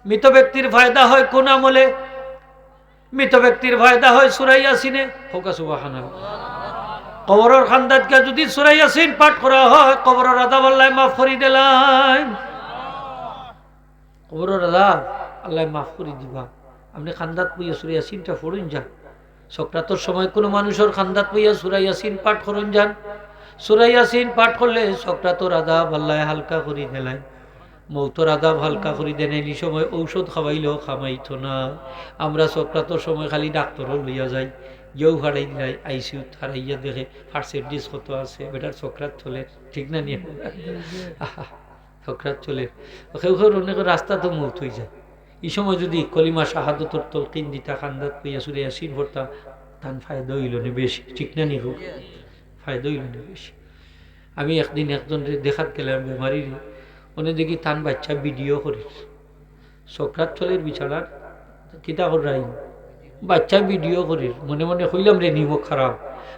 মৃত ব্যক্তির ফায়দা হয় কোন আমলে? মৃত ব্যক্তির ফায়দা হয় সূরা ইয়াসিনে। হোক সুবহানাল্লাহ। কবরের খান্দাতকে যদি সূরা ইয়াসিন পাঠ করা হয়, কবরের আযাব আল্লাহ মাফ করে দিলেন। কবরের আযাব আল্লাহ মাফ করে দিবা। আপনি খান্দাত পইয়া সূরা ইয়াসিনটা পড়ুন যান। সক্রাতর সময় কোনো মানুষের খান্দাত পইয়া সূরা ইয়াসিন পাঠ করুন যান। সূরা ইয়াসিন পাঠ করলে সক্রাতর আযাব আল্লাহ হালকা করে দিলেন। মৌতর আযাব হালকা করে দেন। এই সময় ঔষধ খাওয়াইলেও খামাইতো না। আমরা সক্রাতর সময় খালি ডাক্তারও লইয়া যাই, কেউ হারাই নাই আইসিউ হারাইয়া দেখে ফার্স্ট এড ডিস কত আছে, বেটার সক্রাত চলে, ঠিক না নিয়ে সক্রাত চলে। কেউ কেউ অনেক রাস্তা তো মৌত হয়ে যায়। এই সময় যদি কলিমা শাহাদতর তলকিন দিতা, খান্দাত পইয়া সূরা ইয়াসিন পড়তা, তান ফায়দা হইল না বেশি, ঠিক না নি হোক, ফায়দা হইল না বেশি। আমি একদিন একজন দেখাত গেলাম বেমারির, মনে দেখি তান বাচ্চা ভিডিও করিস সক্রাত চলের বিছানার কিতা করাই বাচ্চা ভিডিও করিস। মনে মনে হইলাম রে নিমক খারাপ,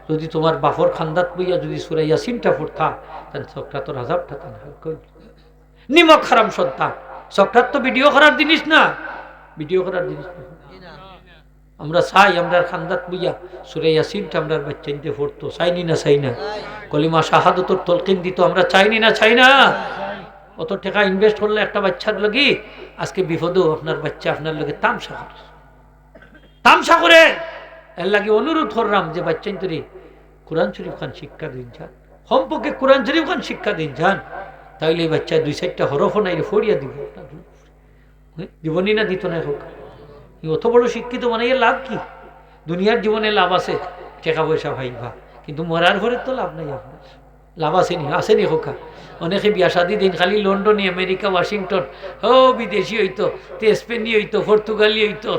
যদি তোমার বাফর খান্দাত বইয়া যদি সূরা ইয়াসিনটা পড়তা, তাহলে সক্রাতর আযাবটা তান হালকা। নিমক খারাপ সন্তান, সক্রাত তো ভিডিও করার জিনিস না, ভিডিও করার জিনিস না। আমরা চাই আমরা খান্দাত বইয়া সূরা ইয়াসিনটা আমরা বাচ্চাইতে পড়তো, চাইনি না? চাই না? কলিমা শাহাদতর তলকিন দিত, আমরা চাইনি না? চাই না? অত টাকা ইনভেস্ট করলে একটা বাচ্চার লাগি আজকে বিপদও আপনার বাচ্চা আপনার লগে তামসা করে। এর লাগে অনুরোধ করলাম যে বাচ্চাই তরি কোরআন শরীফ খান শিক্ষা দিন যান, সম্পর্কে কোরআন শরীফ খান শিক্ষা দিন যান, তাইলে এই বাচ্চা 2-4টা হরফ নাই ফড়িয়া দিব। জীবনই না দিত না হোক, অত বড় শিক্ষিত বানাইয়া লাভ কি? দুনিয়ার জীবনে লাভ আছে, টাকা পয়সা ভাইবা, কিন্তু মরার ঘরে তো লাভ নাই। আপনার লাভ আসেনি? আসেনি হোকা? অনেকে বিয়া শাদি দিন খালি লন্ডনে, আমেরিকা, ওয়াশিংটন, ও বিদেশি হইতো, স্পেনি হইতো, পর্তুগালি হইতো,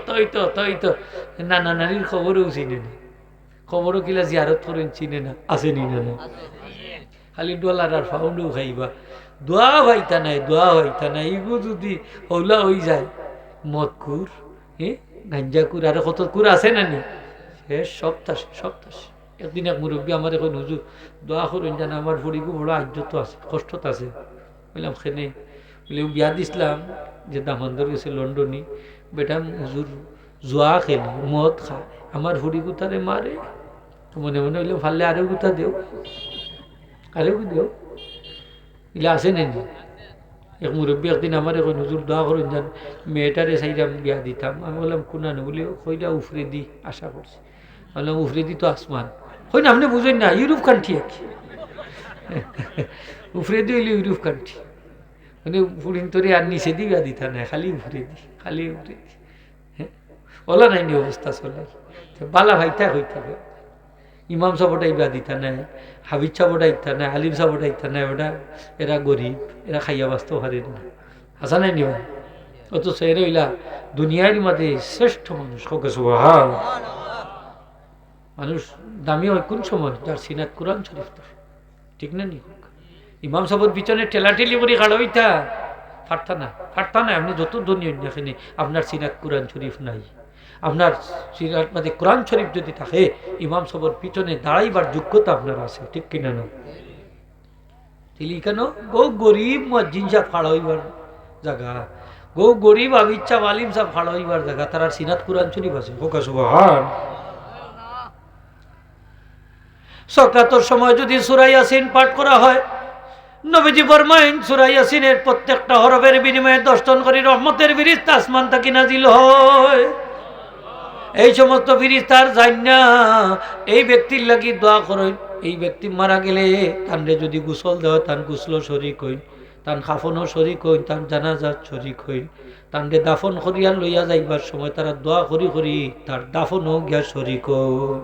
তৈতো নানা নানির খবরও চিনে না, খবরও কিলা জিয়ারত করেন চিনে না। আসেনি না? না, খালি ডলার আর ফাউন্ডও খাইবা, দোয়া ভাইতা নাই, দোয়া ভাইতা নাই। ইগো যদি হৌলা হয়ে যায়, মদকুর, গাঞ্জাকুর, আর কত কুর আছে না নি, শেষ সপ্তাহে। একদিন এক মুরব্বী আমার এখন হুজুর দোয়া করুন জানা, আমার ভরিগু বড় আজ্যত আছে, কষ্টত আছে। বললাম খেনে, বলে বিয়া দিছিলাম যে দামান্দর গেছে লন্ডনী, বেটা হুজুর জোয়া খেলে, মদ খায়, আমার ভরিগু তারে মারে। মনে মনে হইলে ভাললে আরো গুতা দেও, ইলা আছে নেই। এক মুরব্বী একদিন আমার এখন হুজুর দোয়া করুন যান, মেয়েটারে চাইলাম বিয়া দিতাম। আমি বললাম কোনানো, বলে কইটা উফরে দি আশা করছি। বললাম উফরে দি তো আসমান, হই না আপনি বুঝেন না, ইউরোপ কান্ট্রি আর কি। উফরে দি হইলে ইউরোপ কান্ট্রি, মানে ফুরিন তরে আর নিচে দি বিয়া দিতা নাই, খালি উফরে দি, খালি উফরে দি। হ্যাঁ, ওলা নাই নি অবস্থা চলে, বালা ভাইটা হইতে হবে। ইমাম সাহবটা বিয়া দিতা নাই, হাবিজ সাহবটা ইত্যা নাই, আলিম সাহবটা ইত্যা নাই, ওটা এরা গরিব, এরা খাইয়া বাঁচতে পারে না। আসা নাই নিয়ম, অথচ এরা হইলা দুনিয়ার মধ্যে শ্রেষ্ঠ মানুষ। মানুষ দামি হয় কোন সময়? যার সিনাত কোরআন শরীফ, ঠিক না নি? ইমাম সাহেবের পিছনে ঠেলাঠেলি করে গাড়ো হইতা ফাটতা না। আপনি যত ধনী হইন দেখেনি, আপনার সিনাত কোরআন শরীফ নাই, আপনার সিনাত মধ্যে কোরআন শরীফ যদি থাকে, ইমাম সাহেবের পিছনে দাঁড়াইবার যোগ্যতা আপনার আছে, ঠিক কিনা না? তিনি কেন গো গরিব মজ্জিন সাহেব ফাড়া হইবার জায়গা, গো গরিব আবিদ সাহেব, আলিম সাহেব ফাড়া হইবার জায়গা, তার সিনাত কোরআন শরীফ আছে। হোকা সুবহান। সকাতের সময় যদি সূরা ইয়াসিন পাঠ করা হয়, নবীজি ফরমায়েন সূরা ইয়াসিনের প্রত্যেকটা হরফের বিনিময়ে 10 টন করে রহমতের ফেরেশতা আসমান থেকে নাজিল হয়। এই সমস্ত ফেরেশতার জান্না এই ব্যক্তির লাগি দোয়া করেন। এই ব্যক্তি মারা গেলে তানরে যদি গোসল দেওয়া, তান গোসলও শরীক হইন, তান খাফনও শরীক হইন, তান জানাজাত শরীক হইন, তানরে দাফন করিয়া লইয়া যাইবার সময় তারা দোয়া করি তার দাফনও গিয়া শরীক হইন।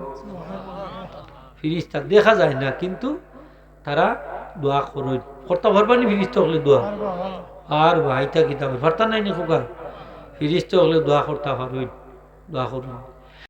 ফিরিস্তা দেখা যায় না, কিন্তু তারা দোয়া করতে পারবানি। ফিরিস্তা হলে দোয়া আর ভাইটা কিতাব ভারতা নাই না খোকা, ফিরিস্তা হলে দোয়া করতে পারবেন, দোয়া করুন।